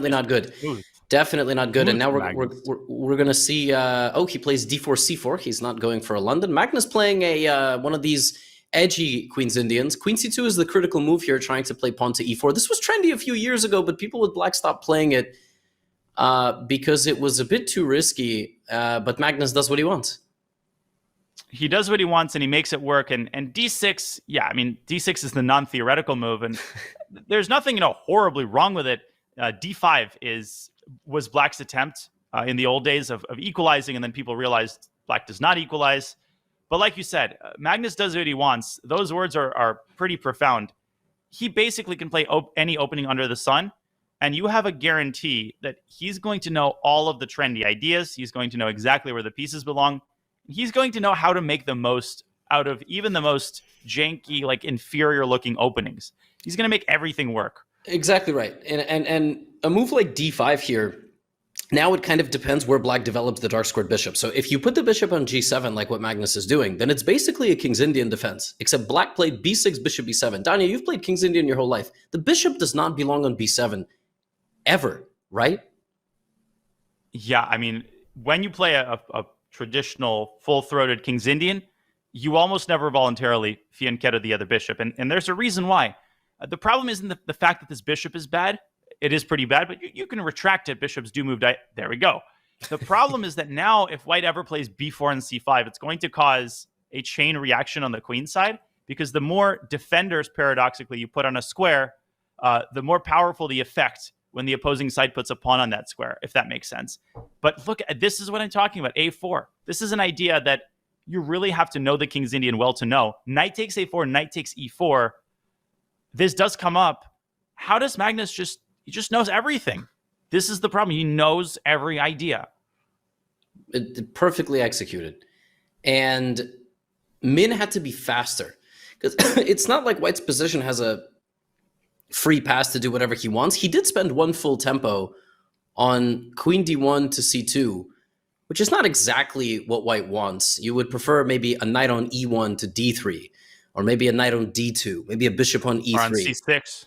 not good. Smooth. Definitely not good. And now Magnus. we're gonna see. He plays d4 c4. He's not going for a London. Magnus playing a one of these edgy Queen's Indians. Queen c2 is the critical move here, trying to play pawn to e4. This was trendy a few years ago, but people with black stopped playing it because it was a bit too risky. But Magnus does what he wants. He does what he wants, and he makes it work. And d6, yeah, I mean, d6 is the non-theoretical move, and there's nothing horribly wrong with it. d5 was Black's attempt in the old days of equalizing, and then people realized Black does not equalize. But like you said, Magnus does what he wants. Those words are pretty profound. He basically can play any opening under the sun, and you have a guarantee that he's going to know all of the trendy ideas. He's going to know exactly where the pieces belong. He's going to know how to make the most out of even the most janky, like inferior-looking openings. He's going to make everything work. Exactly right. And a move like d5 here, now it kind of depends where Black develops the dark squared bishop. So if you put the bishop on g7, like what Magnus is doing, then it's basically a King's Indian defense, except Black played b6, bishop b7. Danya, you've played King's Indian your whole life. The bishop does not belong on b7 ever, right? Yeah, I mean, when you play a traditional full-throated King's Indian, you almost never voluntarily fianchetto the other bishop. And there's a reason why. The problem isn't the fact that this bishop is bad. It is pretty bad, but you can retract it. Bishops do move. There we go. The problem is that now if White ever plays b4 and c5, it's going to cause a chain reaction on the queen side, because the more defenders, paradoxically, you put on a square, the more powerful the effect when the opposing side puts a pawn on that square, if that makes sense. But look, this is what I'm talking about, a4. This is an idea that you really have to know the King's Indian well to know. Knight takes a4, knight takes e4. This does come up. How does Magnus he just knows everything? This is the problem. He knows every idea. Perfectly executed. And Min had to be faster, because it's not like White's position has a free pass to do whatever he wants. He did spend one full tempo on queen d1 to c2, which is not exactly what White wants. You would prefer maybe a knight on e1 to d3, or maybe a knight on d2, maybe a bishop on e3. Or on c6.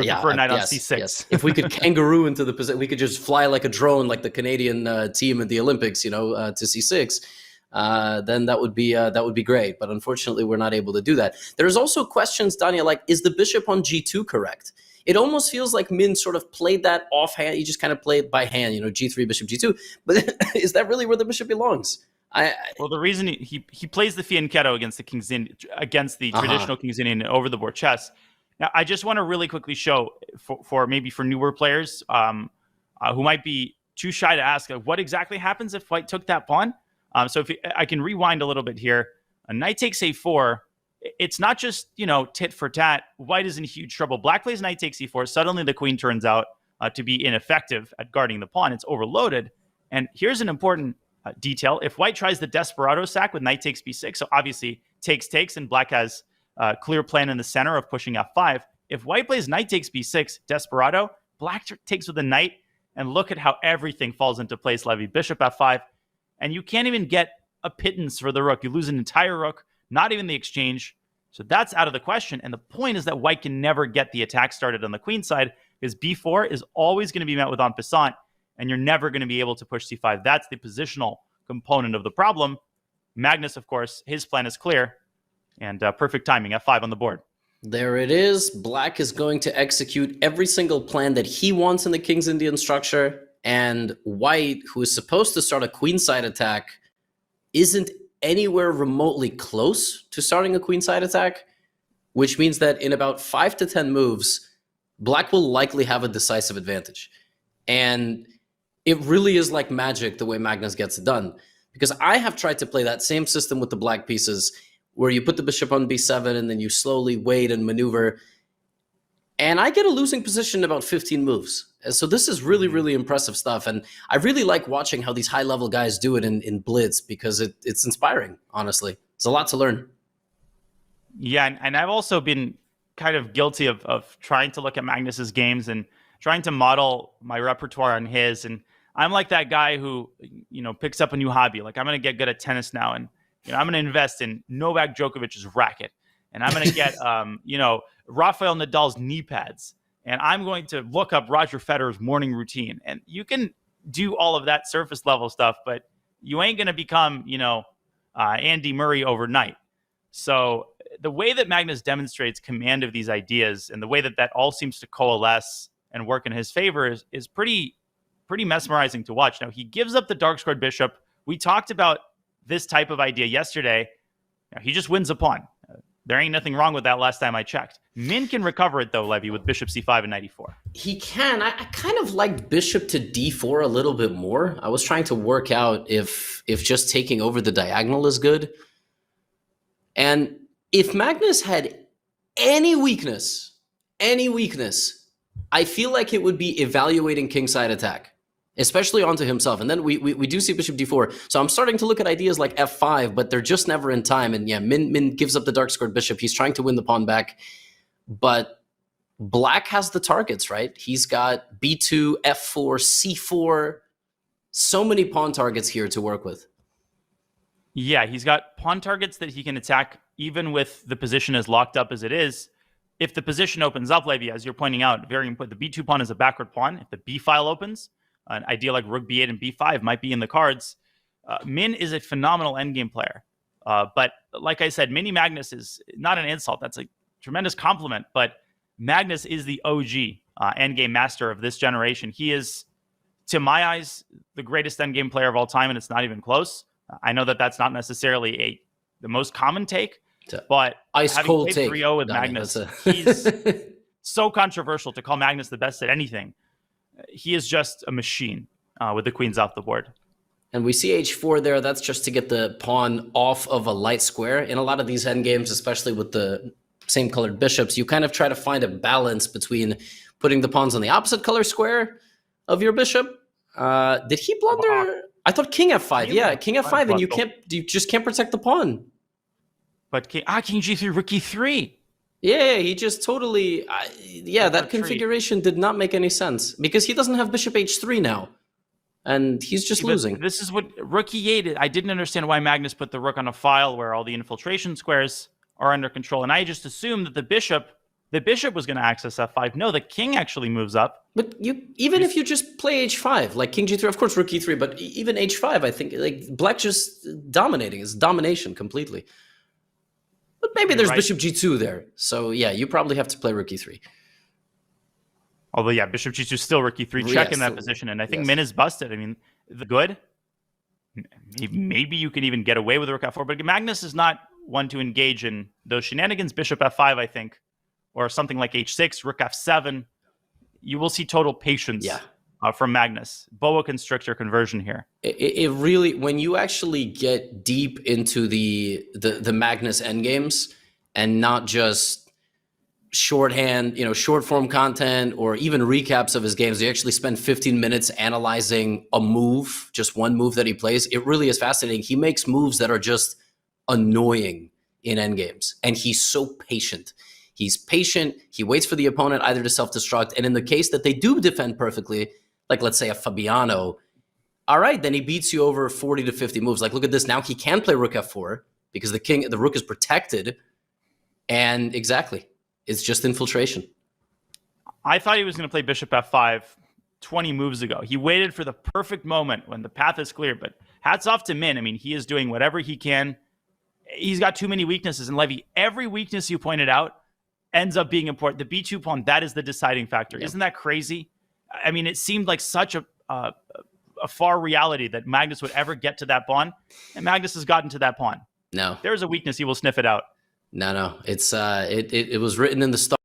Yeah. For a knight on c6. Yes. If we could kangaroo into the position, we could just fly like a drone, like the Canadian team at the Olympics, to c6. Then that would be great. But unfortunately, we're not able to do that. There's also questions, Danya, like, is the bishop on g2 correct? It almost feels like Min sort of played that offhand. He just kind of played by hand, g3, bishop, g2. But is that really where the bishop belongs? Well, the reason he plays the fianchetto against the King's Indian, against the traditional King's Indian over the board chess. Now, I just want to really quickly show for newer players who might be too shy to ask, what exactly happens if White took that pawn? So if I can rewind a little bit here, a knight takes a4. It's not just tit for tat. White is in huge trouble. Black plays knight takes e4. Suddenly the queen turns out to be ineffective at guarding the pawn. It's overloaded. And here's an important detail. If White tries the desperado sack with knight takes b6, so obviously takes, and Black has a clear plan in the center of pushing f5. If White plays knight takes b6, desperado, Black takes with a knight, and look at how everything falls into place. Levy, bishop f5, and you can't even get a pittance for the rook. You lose an entire rook, not even the exchange. So that's out of the question. And the point is that White can never get the attack started on the queen side, because b4 is always going to be met with en passant, and you're never going to be able to push c5. That's the positional component of the problem. Magnus, of course, his plan is clear, and perfect timing, f5 on the board. There it is. Black is going to execute every single plan that he wants in the King's Indian structure, and White, who is supposed to start a queenside attack, isn't anywhere remotely close to starting a queenside attack, which means that in about 5 to 10 moves, Black will likely have a decisive advantage. And it really is like magic the way Magnus gets it done, because I have tried to play that same system with the Black pieces, where you put the bishop on b7 and then you slowly wait and maneuver, and I get a losing position in about 15 moves. So this is really, really impressive stuff, and I really like watching how these high-level guys do it in Blitz, because it's inspiring, honestly. It's a lot to learn. Yeah, and I've also been kind of guilty of trying to look at Magnus's games and trying to model my repertoire on his, and I'm like that guy who, picks up a new hobby. Like, I'm going to get good at tennis now, and I'm going to invest in Novak Djokovic's racket, and I'm going to get, Rafael Nadal's knee pads, and I'm going to look up Roger Federer's morning routine. And you can do all of that surface level stuff, but you ain't going to become, Andy Murray overnight. So the way that Magnus demonstrates command of these ideas and the way that that all seems to coalesce and work in his favor is pretty mesmerizing to watch. Now, he gives up the dark squared bishop. We talked about this type of idea yesterday. Now, he just wins a pawn. There ain't nothing wrong with that last time I checked. Min can recover it, though, Levy, with bishop c5 and knight e4. He can. I kind of like bishop to d4 a little bit more. I was trying to work out if just taking over the diagonal is good. And if Magnus had any weakness, I feel like it would be evaluating kingside attack, especially onto himself. And then we do see bishop d4. So I'm starting to look at ideas like f5, but they're just never in time. And yeah, Min gives up the dark squared bishop. He's trying to win the pawn back. But black has the targets, right? He's got b2, f4, c4. So many pawn targets here to work with. Yeah, he's got pawn targets that he can attack even with the position as locked up as it is. If the position opens up, Levy, as you're pointing out, very important, the b2 pawn is a backward pawn. If the b file opens, an idea like rook b8 and b5 might be in the cards. Min is a phenomenal endgame player. But like I said, Mini Magnus is not an insult. That's a tremendous compliment. But Magnus is the OG endgame master of this generation. He is, to my eyes, the greatest endgame player of all time, and it's not even close. I know that that's not necessarily the most common take, but ice cold take 3-0 with Magnus, he's so controversial to call Magnus the best at anything. He is just a machine with the queens off the board. And we see h4 there. That's just to get the pawn off of a light square. In a lot of these endgames, especially with the same colored bishops, you kind of try to find a balance between putting the pawns on the opposite color square of your bishop. Did he blunder? I thought king f5. Yeah, king f5, and you just can't protect the pawn. But king g3, rook e3. Yeah, he just totally... that configuration did not make any sense. Because he doesn't have bishop h3 now. And he's just losing. This is what rook e8... I didn't understand why Magnus put the rook on a file where all the infiltration squares are under control. And I just assumed that the bishop was going to access f5. No, the king actually moves up. But if you just play h5, like king g3, of course rook e3, but even h5, I think like black just dominating. It's domination completely. But maybe there's bishop g2 there. So yeah, you probably have to play rook e3. Although yeah, bishop g2 still rook e3 check in that position. And I think Min is busted. I mean, the good. Maybe you can even get away with rook f4, but Magnus is not one to engage in those shenanigans. Bishop f5, I think, or something like h6, rook f7. You will see total patience from Magnus. Boa constrictor conversion here. It really, when you actually get deep into the Magnus endgames and not just shorthand, short form content or even recaps of his games, you actually spend 15 minutes analyzing a move, just one move that he plays. It really is fascinating. He makes moves that are just annoying in endgames, and he's so patient. He's patient. He waits for the opponent either to self-destruct. And in the case that they do defend perfectly, like let's say a Fabiano, all right, then he beats you over 40 to 50 moves. Like look at this. Now he can play rook f4 because the rook is protected. And exactly, it's just infiltration. I thought he was going to play bishop f5 20 moves ago. He waited for the perfect moment when the path is clear. But hats off to Min. I mean, he is doing whatever he can. He's got too many weaknesses. And Levy, every weakness you pointed out ends up being important. The b2 pawn, that is the deciding factor. Yeah. Isn't that crazy? I mean, it seemed like such a far reality that Magnus would ever get to that pawn, and Magnus has gotten to that pawn. No. There's a weakness, he will sniff it out. No. It's it was written in the stars.